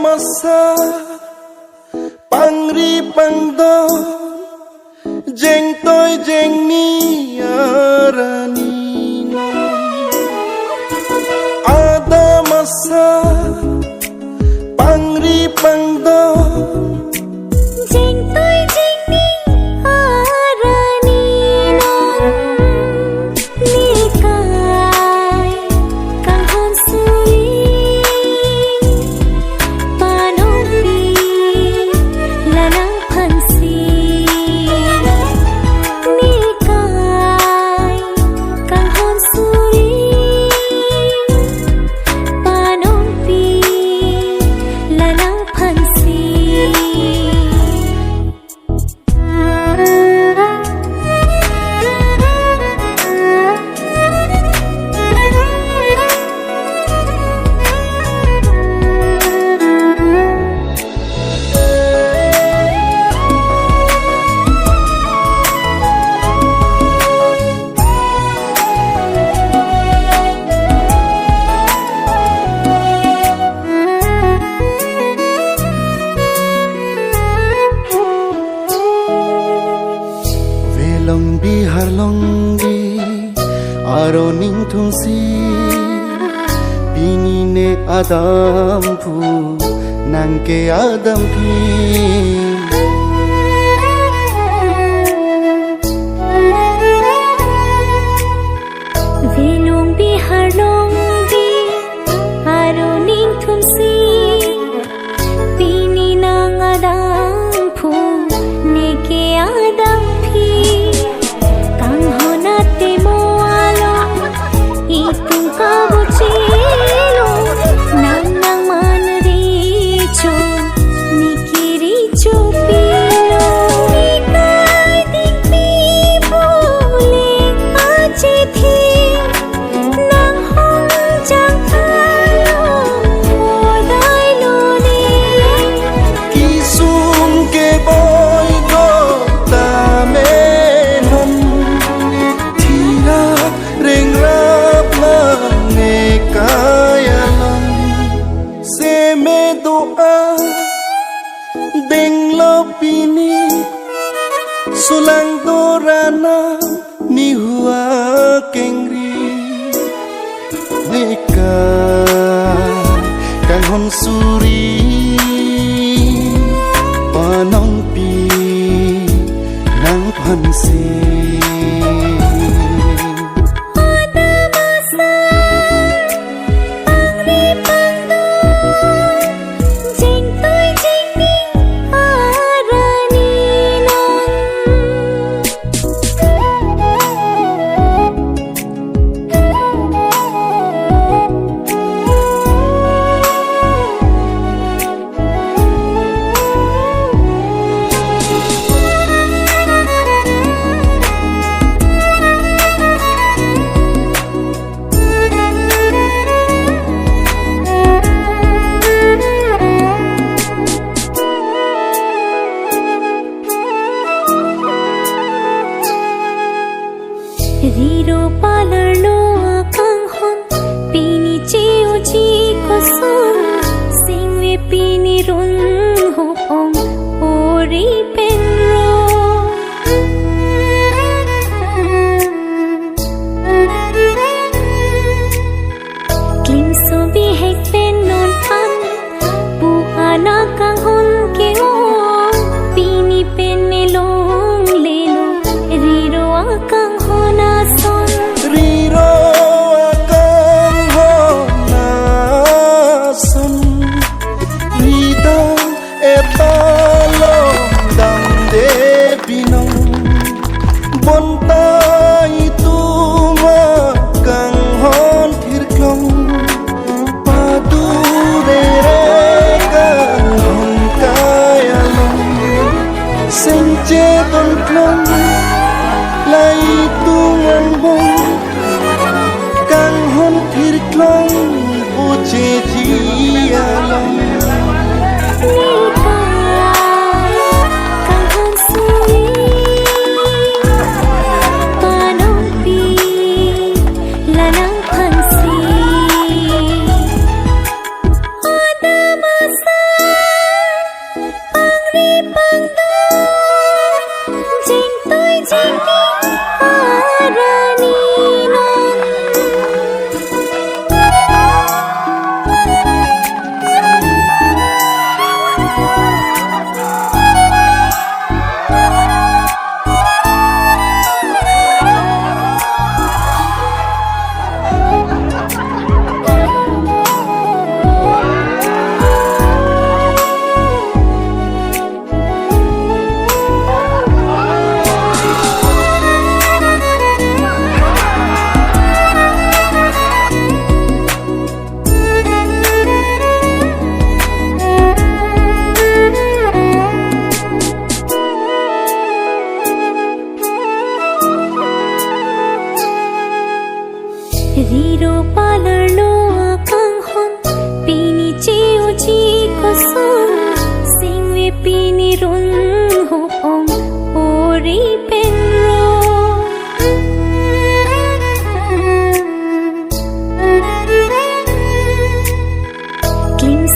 masa pangri pangdo jeng toy jeng ni arani ada masa pangri pangdo jeng toy jeng ni arani nikai kang hon suri panopi lanang phansi nikai kang hon suri panopi lanang phansi long bi har long bi aro ning thung si bini ne adam phu nang ke adam phi Velong bi har long bi aro ning thum si pini nang adam phu ne ke adam phi kang honate mo alo itung ka buchilo nang nang man ri cho nikiri cho pilo nikai ding pi bole ache thi nang hong jang alo dai lo ni ki sum ke boy go ta me nom thira reng rap la ne kaya long se me doa deng lo pini sulang dorana ni hua kengri neka kang hon suri panong pi nang phansi ada masa pangri pangdo jeng toy jeng ni arani non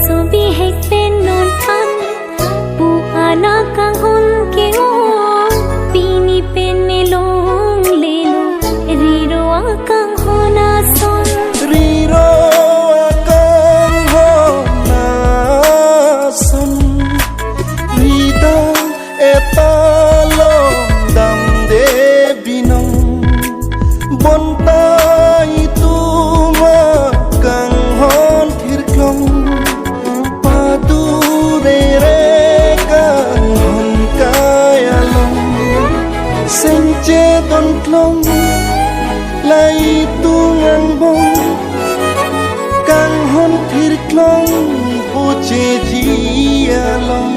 sobi hek pen non an pu ana kang hon ke o pini pen me long le lo riro akang hona son riro akang hona son rida etalong dam de binong bonta itu makang hon thirklong padu re kang hon kayalong senche don klong lai tungang bong kang hon thirklong puche jialong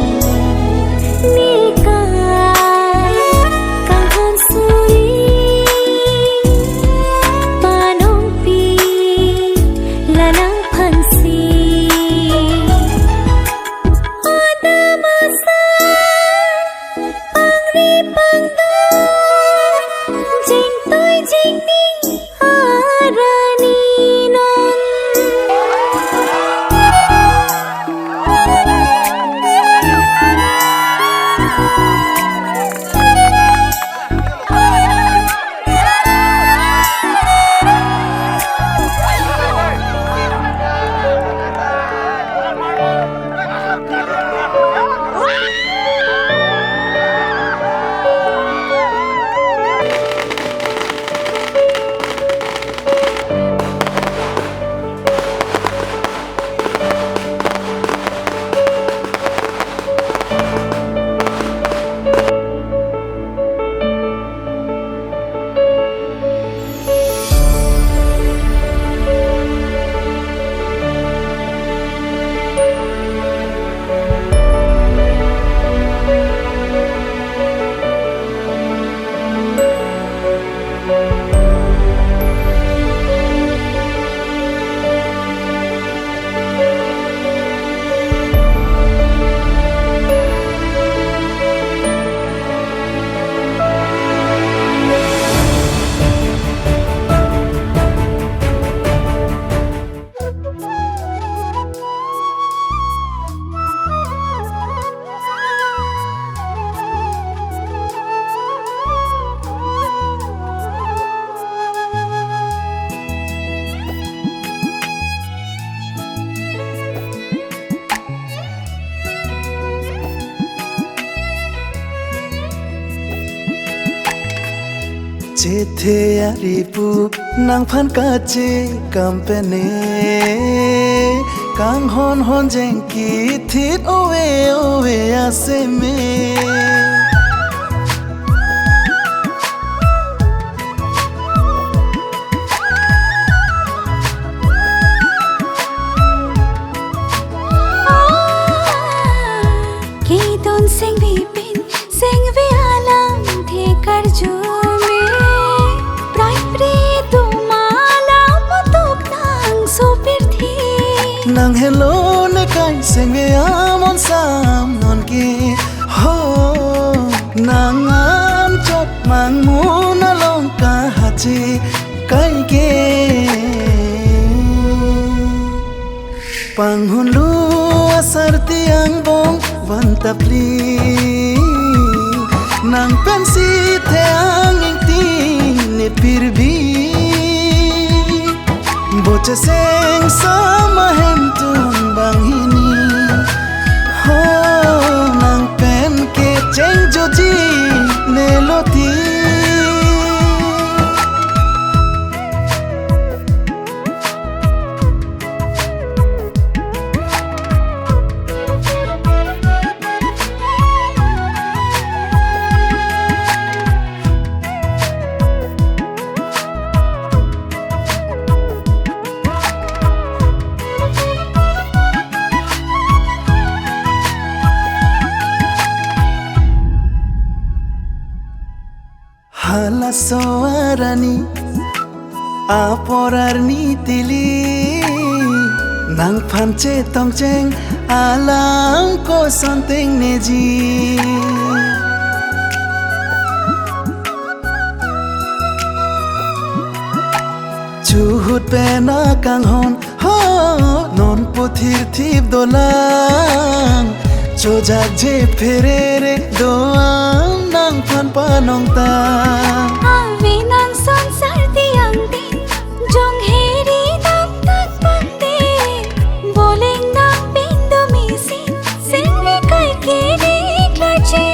Chethe aripu nang phan ka che kampene kang hon hon jeng ki thit owe ase me ke don seng vi pin seng vi alam the kar jo nang hello ne kai senge amon sam non ki ho nang am chot mang mu na long ka hachi kai ke pang hun lu asar tiang bong van tapli nang pensi the ang ing ti ne pirbi boche seng sama hentun bang hini ho nang pen ke cheng joji neloti hala soarani aporarni tili nang phanche tongcheng alam ko santeng neji chuhut pena kang hon ho non pothir thip dolang chojak je pherere doang nang phan panong ta Ave nang sansar tiang din jong heri nang tak pande boling nang bindu misin senre kai ke deklache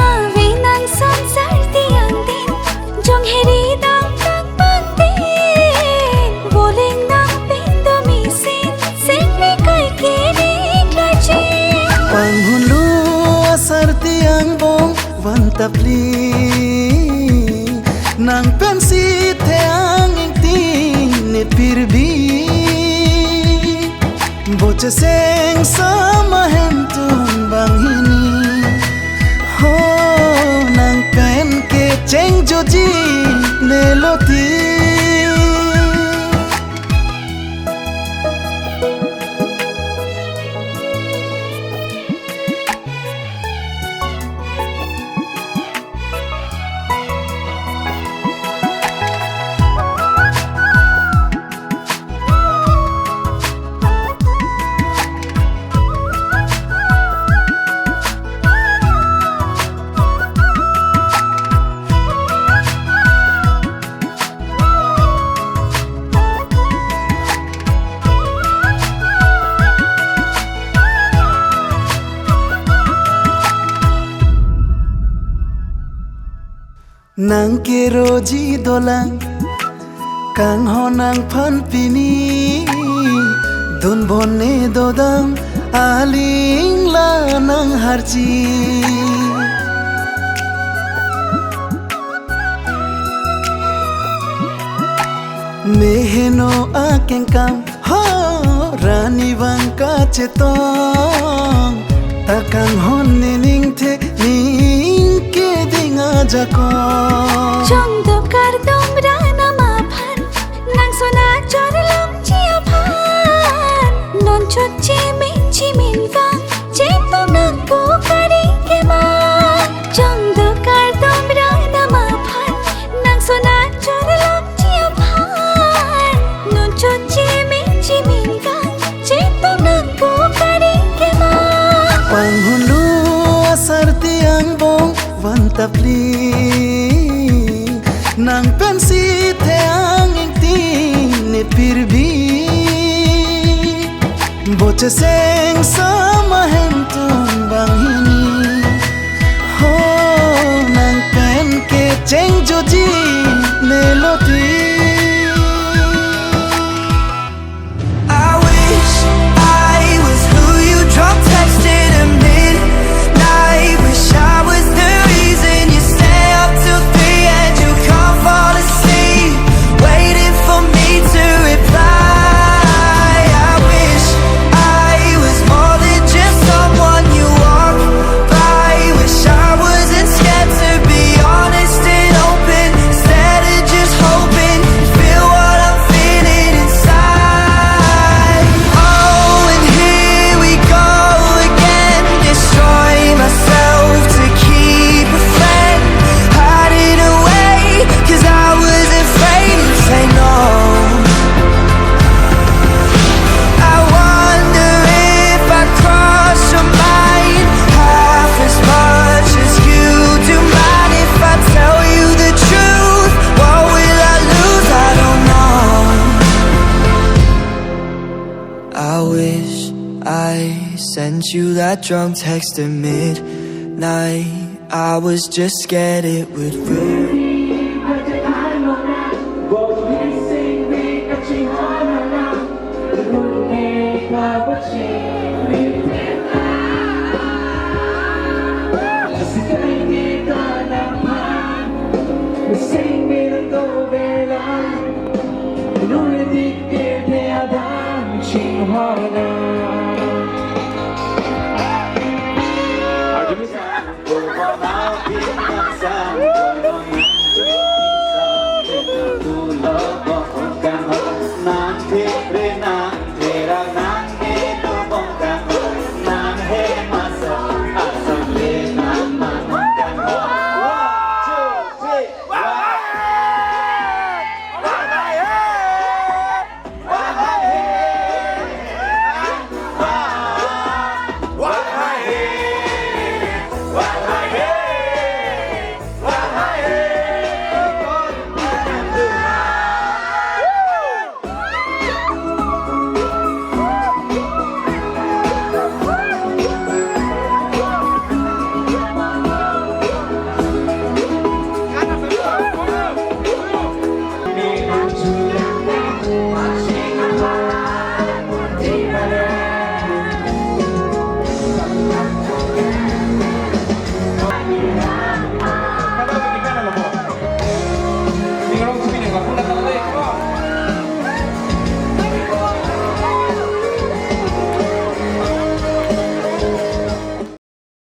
Ave nang sansar tiang din jong heri nang tak pande boling nang bindu misin senre kai ke deklache panghulu asar tiang bong vantapli nang pensi theang ing ting ne pirbi boche seng sama hen tum banghini ho nang pen ke cheng joji ne loti nang ke roji dolang kang honang phan pini dun bonne dodam aling la nang harji meheno akeng kam ho rani wang ka chetong takang honne ning the ning ke dinga jako Trong đợt card đông ra na ma phan nang sona chor lom chia phan non chot chi min vang che to nang ko kari ke ma Trong đợt card đông ra na ma phan nang sona chor lom chia phan non chot chi min vang che to nang ko kari ke ma panghulu asar tiang bong vantapli nang pensi theang ing ting ne pirbi boche seng sama hen tum banghini ho nang pen ke cheng joji ne loti I wish I was who you drop texted at midnight. Wish I was the reason you stay up till 3 and you can't fall asleep, waiting for me to reply. I wish I was more than just someone you walk by. Wish I wasn't scared to be honest and open, instead of just hoping you feel what I'm feeling inside. Oh, and here we go again, destroy myself to keep a friend, hide it away, 'cause I was afraid to say no. I wonder if I cross your mind half as much as you do mine. If I tell you the truth, what will I lose? I don't know. I wish I sent you that drunk text at midnight. I was just scared it would ruin. Artemis,